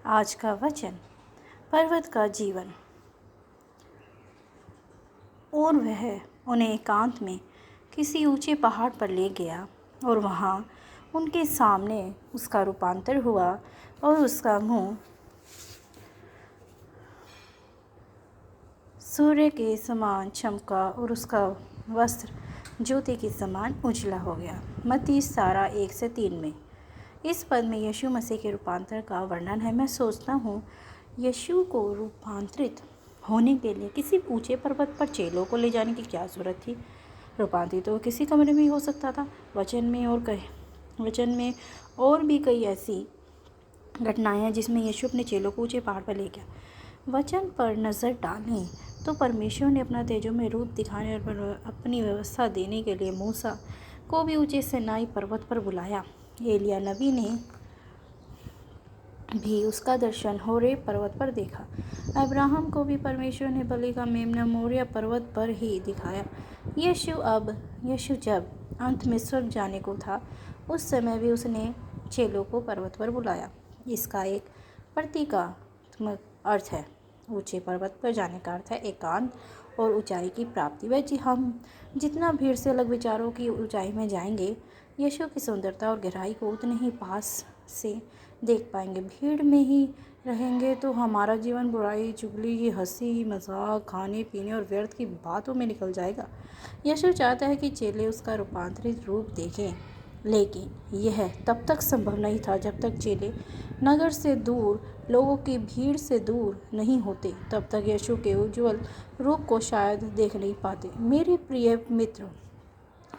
आज का वचन, पर्वत का जीवन। और वह उन्हें एकांत में किसी ऊंचे पहाड़ पर ले गया और वहाँ उनके सामने उसका रूपांतर हुआ और उसका मुंह सूर्य के समान चमका और उसका वस्त्र ज्योति के समान उजला हो गया। मत्ती 11:1-3 में इस पद में यीशु मसीह के रूपांतर का वर्णन है। मैं सोचता हूँ यीशु को रूपांतरित होने के लिए किसी ऊंचे पर्वत पर चेलों को ले जाने की क्या ज़रूरत थी। रूपांतरित तो किसी कमरे में ही हो सकता था। वचन में और भी कई ऐसी घटनाएं हैं जिसमें यीशु अपने चेलों को ऊंचे पहाड़ पर ले गया। वचन पर नज़र डालें तो परमेश्वर ने अपना तेजोमय रूप दिखाने और अपनी व्यवस्था देने के लिए मूसा को भी ऊंचे सीनाई पर्वत पर बुलाया। एलिया नबी ने भी उसका दर्शन होरेब पर्वत पर देखा। अब्राहम को भी परमेश्वर ने बलि का मेमना मोरिया पर्वत पर ही दिखाया। यीशु जब अंत में स्वर्ग जाने को था, उस समय भी उसने चेलों को पर्वत पर बुलाया। इसका एक प्रतीकात्मक अर्थ है। ऊंचे पर्वत पर जाने का अर्थ है एकांत और ऊंचाई की प्राप्ति। वह हम जितना भीड़ से अलग विचारों की ऊंचाई में जाएंगे, यीशु की सुंदरता और गहराई को उतने ही पास से देख पाएंगे। भीड़ में ही रहेंगे तो हमारा जीवन बुराई, चुगली, हंसी मजाक, खाने पीने और व्यर्थ की बातों में निकल जाएगा। यीशु चाहता है कि चेले उसका रूपांतरित रूप देखें, लेकिन यह तब तक संभव नहीं था जब तक चेले नगर से दूर, लोगों की भीड़ से दूर नहीं होते। तब तक यीशु के उज्ज्वल रूप को शायद देख नहीं पाते। मेरे प्रिय मित्र,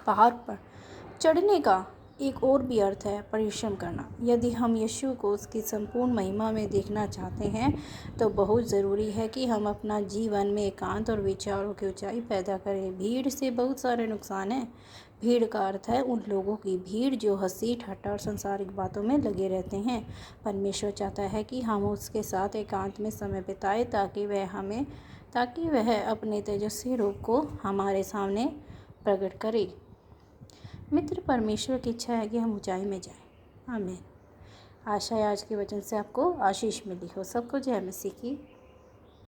पहाड़ पर चढ़ने का एक और भी अर्थ है परिश्रम करना। यदि हम यीशु को उसकी संपूर्ण महिमा में देखना चाहते हैं तो बहुत ज़रूरी है कि हम अपना जीवन में एकांत और विचारों की ऊंचाई पैदा करें। भीड़ से बहुत सारे नुकसान हैं। भीड़ का अर्थ है उन लोगों की भीड़ जो हंसी ठट्टा और सांसारिक बातों में लगे रहते हैं। परमेश्वर चाहता है कि हम उसके साथ एकांत में समय बिताएं ताकि वह अपने तेजस्वी रूप को हमारे सामने प्रकट करे। मित्र, परमेश्वर की इच्छा है कि हम ऊंचाई में जाएं। आमीन। आशा है आज के वचन से आपको आशीष मिली हो। सबको जय मसीह की।